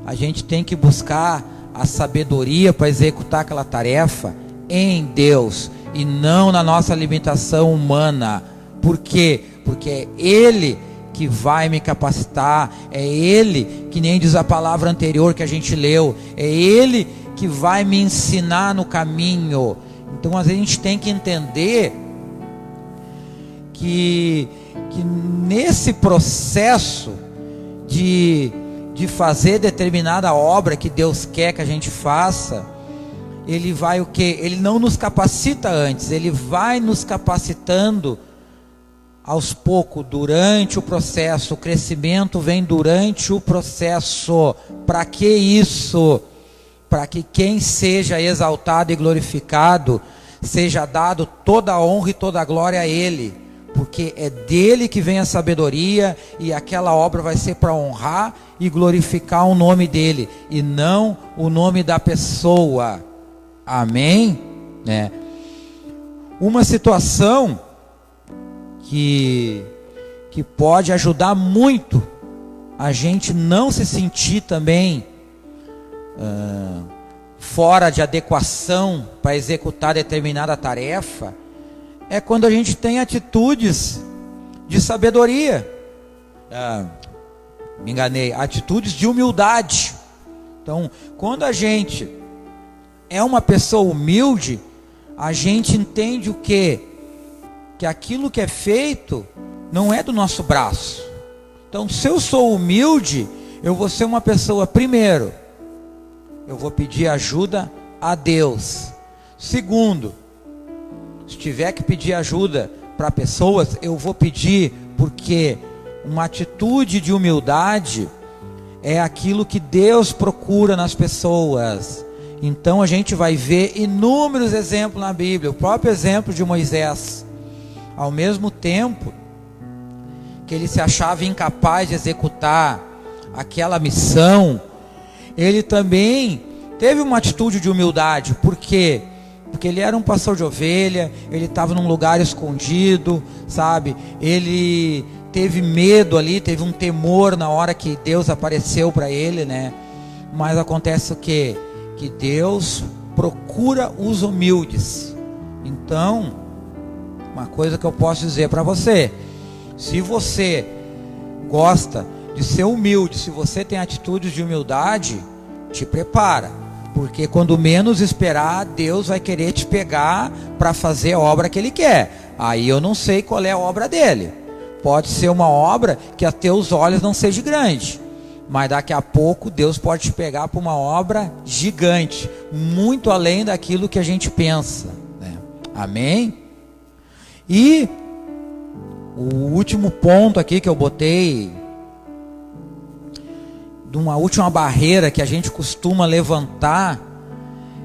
[SPEAKER 2] a gente tem que buscar a sabedoria para executar aquela tarefa em Deus, e não na nossa limitação humana. Por quê? Porque é Ele que vai me capacitar, é Ele, que nem diz a palavra anterior que a gente leu, é Ele que vai me ensinar no caminho. Então às vezes a gente tem que entender que nesse processo de fazer determinada obra que Deus quer que a gente faça, Ele vai o quê? Ele não nos capacita antes, Ele vai nos capacitando aos poucos, durante o processo. O crescimento vem durante o processo. Para que isso? Para que quem seja exaltado e glorificado, seja dado toda a honra e toda a glória a Ele, porque é dele que vem a sabedoria, e aquela obra vai ser para honrar e glorificar o nome dele, e não o nome da pessoa. Amém? Uma situação que pode ajudar muito a gente não se sentir também fora de adequação para executar determinada tarefa, é quando a gente tem atitudes de sabedoria. Me enganei, atitudes de humildade. Então, quando a gente é uma pessoa humilde, a gente entende o quê? Que aquilo que é feito não é do nosso braço. Então, se eu sou humilde, eu vou ser uma pessoa, primeiro, eu vou pedir ajuda a Deus. Segundo, se tiver que pedir ajuda para pessoas, eu vou pedir, porque uma atitude de humildade é aquilo que Deus procura nas pessoas. Então a gente vai ver inúmeros exemplos na Bíblia. O próprio exemplo de Moisés, ao mesmo tempo que ele se achava incapaz de executar aquela missão, ele também teve uma atitude de humildade. Por quê? Porque ele era um pastor de ovelha, ele estava num lugar escondido, sabe? Ele teve medo ali, teve um temor na hora que Deus apareceu para ele, né? Mas acontece o quê? Que Deus procura os humildes. Então, uma coisa que eu posso dizer para você: se você gosta de ser humilde, se você tem atitudes de humildade, te prepara. Porque quando menos esperar, Deus vai querer te pegar para fazer a obra que Ele quer. Aí eu não sei qual é a obra dele. Pode ser uma obra que a teus olhos não seja grande, mas daqui a pouco Deus pode te pegar para uma obra gigante, muito além daquilo que a gente pensa, né? Amém? E o último ponto aqui que eu botei, de uma última barreira que a gente costuma levantar,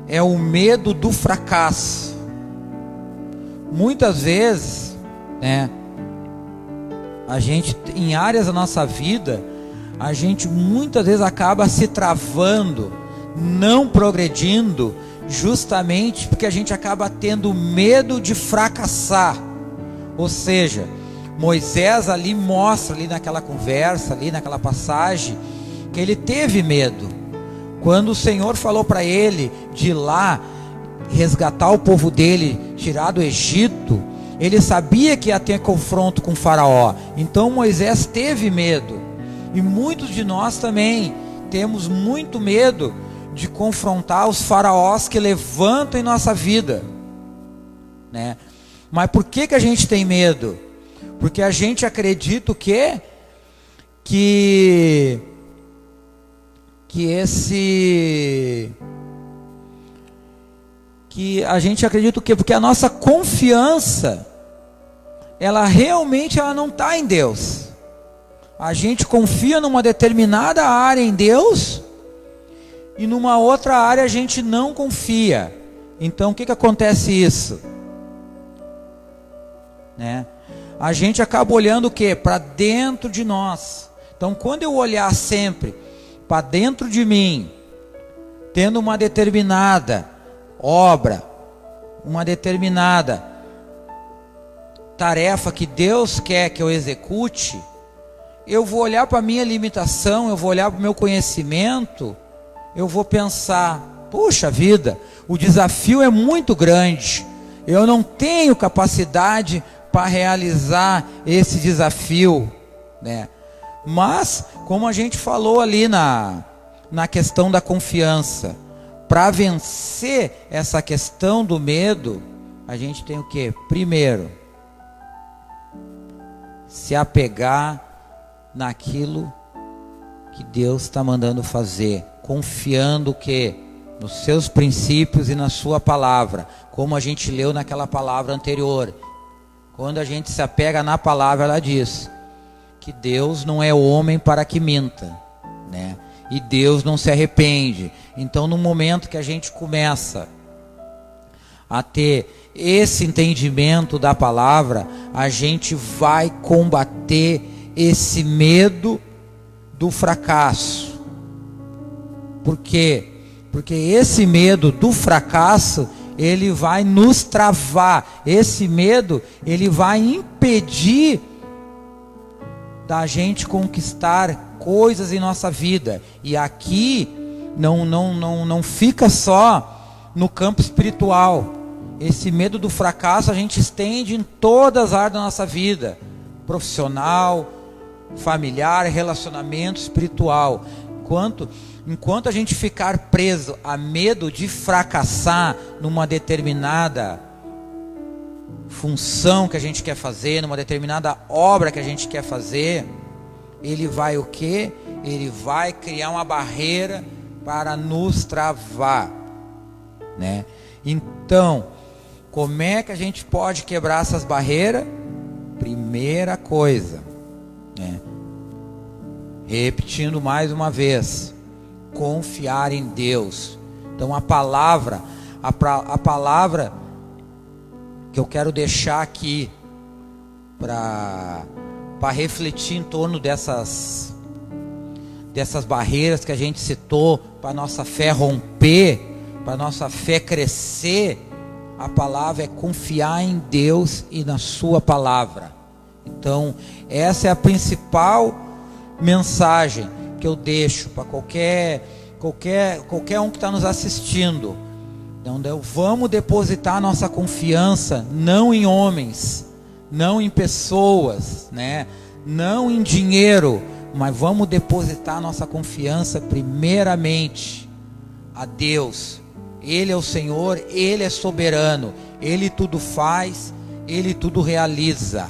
[SPEAKER 2] é o medo do fracasso. Muitas vezes, né, a gente, em áreas da nossa vida, a gente muitas vezes acaba se travando, não progredindo, justamente porque a gente acaba tendo medo de fracassar. Ou seja, Moisés ali mostra, ali naquela conversa, ali naquela passagem, que ele teve medo. Quando o Senhor falou para ele de ir lá resgatar o povo dele, tirar do Egito, ele sabia que ia ter confronto com o faraó. Então Moisés teve medo. E muitos de nós também temos muito medo de confrontar os faraós que levantam em nossa vida, né? Mas por que a gente tem medo? Porque a gente acredita o quê? Que a gente acredita o quê? Porque a nossa confiança, ela realmente não está em Deus. A gente confia numa determinada área em Deus, e numa outra área a gente não confia. Então o que acontece isso? Né? A gente acaba olhando o quê? Para dentro de nós. Então quando eu olhar sempre para dentro de mim, tendo uma determinada obra, uma determinada tarefa que Deus quer que eu execute, eu vou olhar para a minha limitação, eu vou olhar para o meu conhecimento, eu vou pensar, puxa vida, o desafio é muito grande, eu não tenho capacidade para realizar esse desafio, né? Mas, como a gente falou ali na questão da confiança, para vencer essa questão do medo, a gente tem o quê? Primeiro, se apegar naquilo que Deus está mandando fazer, confiando que nos seus princípios e na sua palavra, como a gente leu naquela palavra anterior. Quando a gente se apega na palavra, ela diz que Deus não é homem para que minta, né? E Deus não se arrepende. Então, no momento que a gente começa a ter esse entendimento da palavra, a gente vai combater esse medo do fracasso. Por quê? Porque esse medo do fracasso, ele vai nos travar. Esse medo, ele vai impedir da gente conquistar coisas em nossa vida. E aqui não fica só no campo espiritual. Esse medo do fracasso a gente estende em todas as áreas da nossa vida, profissional, familiar, relacionamento, espiritual. Enquanto a gente ficar preso a medo de fracassar numa determinada função que a gente quer fazer, numa determinada obra que a gente quer fazer, ele vai o quê? Ele vai criar uma barreira para nos travar, né? Então, como é que a gente pode quebrar essas barreiras? Primeira coisa, né? Repetindo mais uma vez, confiar em Deus. Então a palavra que eu quero deixar aqui para refletir em torno dessas barreiras que a gente citou, para nossa fé romper, para nossa fé crescer, a palavra é confiar em Deus e na sua palavra. Então essa é a principal mensagem que eu deixo para qualquer um que está nos assistindo. Então, vamos depositar nossa confiança não em homens, não em pessoas, né? Não em dinheiro, mas vamos depositar nossa confiança primeiramente a Deus. Ele é o Senhor, Ele é soberano, Ele tudo faz, Ele tudo realiza.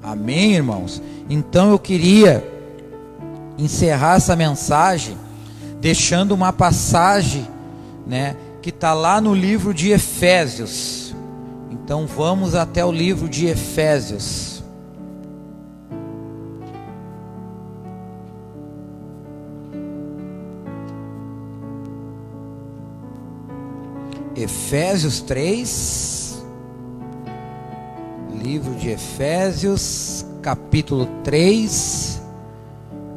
[SPEAKER 2] Amém, irmãos? Então eu queria encerrar essa mensagem deixando uma passagem, né, que está lá no livro de Efésios. Então vamos até o livro de Efésios. Efésios 3, livro de Efésios, capítulo 3,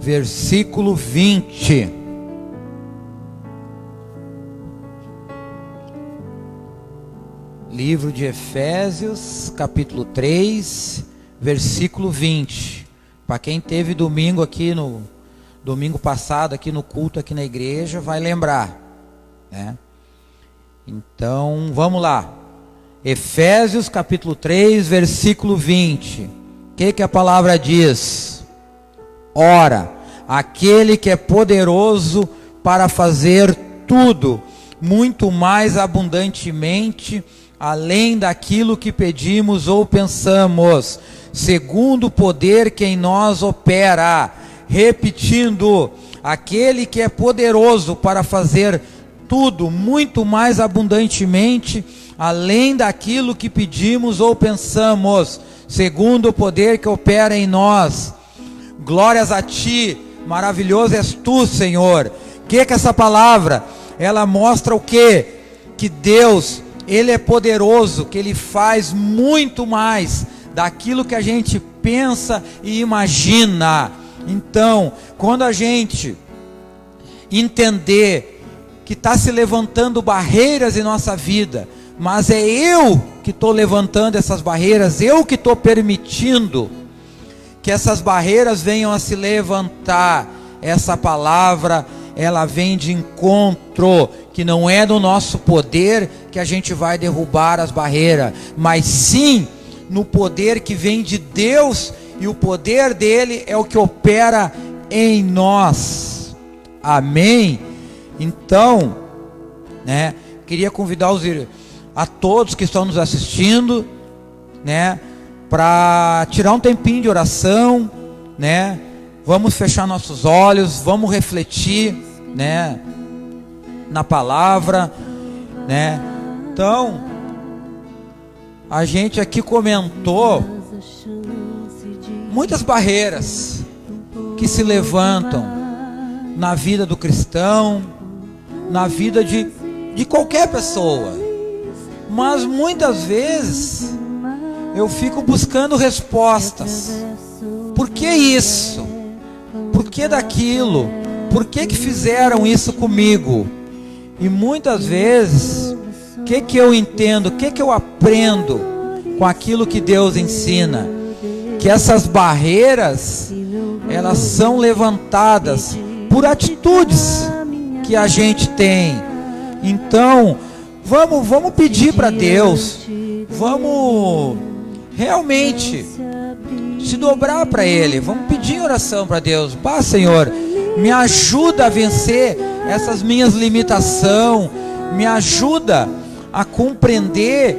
[SPEAKER 2] versículo 20. Livro de Efésios, capítulo 3, versículo 20. Para quem teve domingo aqui domingo passado aqui no culto aqui na igreja, vai lembrar, né? Então, vamos lá. Efésios, capítulo 3, versículo 20. O que a palavra diz? Ora, aquele que é poderoso para fazer tudo, muito mais abundantemente, além daquilo que pedimos ou pensamos, segundo o poder que em nós opera. Repetindo, aquele que é poderoso para fazer tudo, muito mais abundantemente, além daquilo que pedimos ou pensamos, segundo o poder que opera em nós. Glórias a Ti, maravilhoso és Tu, Senhor. Que essa palavra, ela mostra o quê? Que Deus, Ele é poderoso, que Ele faz muito mais daquilo que a gente pensa e imagina. Então, quando a gente entender que está se levantando barreiras em nossa vida, mas é eu que estou levantando essas barreiras, eu que estou permitindo que essas barreiras venham a se levantar, essa palavra, ela vem de encontro, que não é do nosso poder que a gente vai derrubar as barreiras, mas sim no poder que vem de Deus, e o poder dele é o que opera em nós. Amém? Então, né, queria convidar a todos que estão nos assistindo, né, para tirar um tempinho de oração, né? Vamos fechar nossos olhos, vamos refletir, né, na palavra, né? Então, a gente aqui comentou muitas barreiras que se levantam na vida do cristão, na vida de qualquer pessoa. Mas muitas vezes eu fico buscando respostas. Por que isso? Por que daquilo? Por que fizeram isso comigo? E muitas vezes, o que eu entendo, o que eu aprendo com aquilo que Deus ensina? Que essas barreiras, elas são levantadas por atitudes que a gente tem. Então, vamos pedir para Deus, vamos realmente se dobrar para Ele, vamos pedir oração para Deus. Pá, Senhor, me ajuda a vencer essas minhas limitações, me ajuda a compreender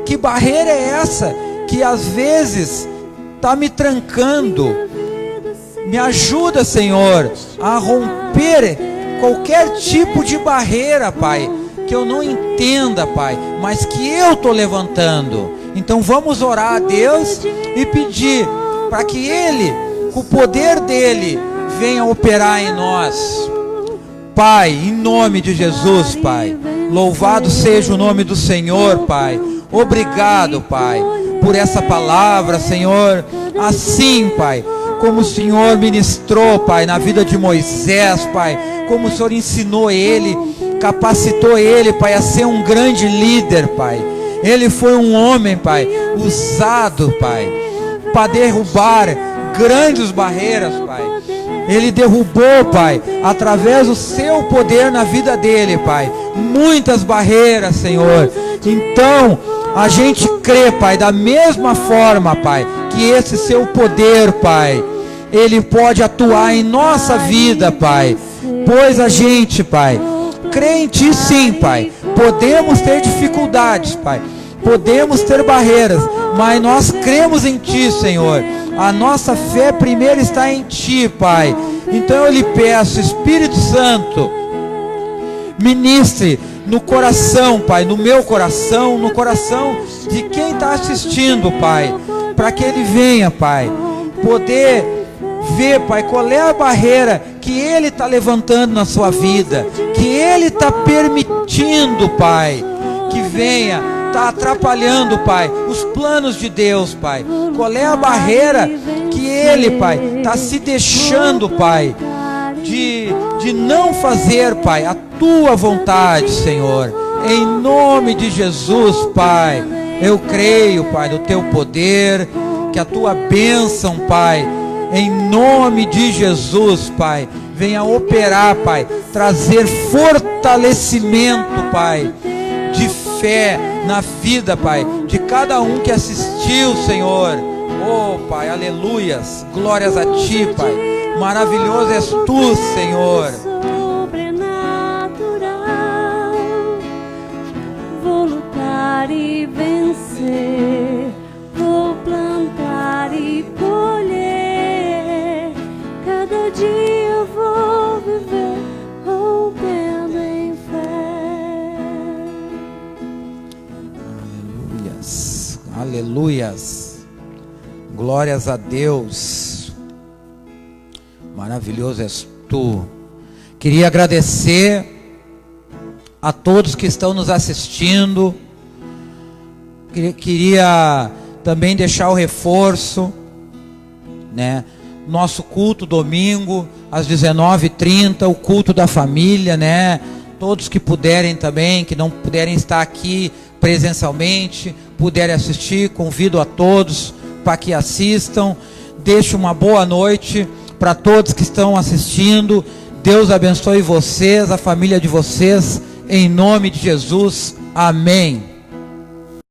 [SPEAKER 2] que barreira é essa que às vezes está me trancando. Me ajuda, Senhor, a romper qualquer tipo de barreira, Pai, que eu não entenda, Pai, mas que eu estou levantando. Então vamos orar a Deus e pedir para que Ele, com o poder dEle, venha operar em nós. Pai, em nome de Jesus, Pai, louvado seja o nome do Senhor, Pai. Obrigado, Pai, por essa palavra, Senhor. Assim, Pai, como o Senhor ministrou, Pai, na vida de Moisés, Pai, como o Senhor ensinou ele, capacitou ele, Pai, a ser um grande líder, Pai. Ele foi um homem, Pai, usado, Pai, para derrubar grandes barreiras, Pai. Ele derrubou, Pai, através do seu poder na vida dele, Pai, muitas barreiras, Senhor. Então, a gente crê, Pai, da mesma forma, Pai, que esse seu poder, Pai, Ele pode atuar em nossa vida, Pai. Pois a gente, Pai, crê em Ti sim, Pai. Podemos ter dificuldades, Pai. Podemos ter barreiras, mas nós cremos em Ti, Senhor. A nossa fé primeiro está em Ti, Pai. Então eu lhe peço, Espírito Santo, ministre no coração, Pai, no meu coração, no coração de quem está assistindo, Pai, para que ele venha, Pai, poder ver, Pai, qual é a barreira que Ele está levantando na sua vida, que Ele está permitindo, Pai, que venha, está atrapalhando, Pai, os planos de Deus, Pai. Qual é a barreira que Ele, Pai, está se deixando, Pai, de não fazer, Pai, a Tua vontade, Senhor. Em nome de Jesus, Pai, eu creio, Pai, no Teu poder, que a Tua bênção, Pai, em nome de Jesus, Pai, venha operar, Pai, trazer fortalecimento, Pai, de fé na vida, Pai, de cada um que assistiu, Senhor. Oh, Pai, aleluias, glórias a Ti, Pai, maravilhoso és Tu, Senhor.
[SPEAKER 1] Sobrenatural, vou lutar e vencer, vou plantar e colher, cada dia eu vou viver rompendo em fé.
[SPEAKER 2] Aleluias, aleluias, glórias a Deus, maravilhoso és Tu. Queria agradecer a todos que estão nos assistindo. Queria também deixar o reforço, né? Nosso culto domingo às 19h30, o culto da família, né? Todos que puderem também, que não puderem estar aqui presencialmente, puderem assistir, convido a todos para que assistam. Deixo uma boa noite para todos que estão assistindo. Deus abençoe vocês, a família de vocês, em nome de Jesus. Amém.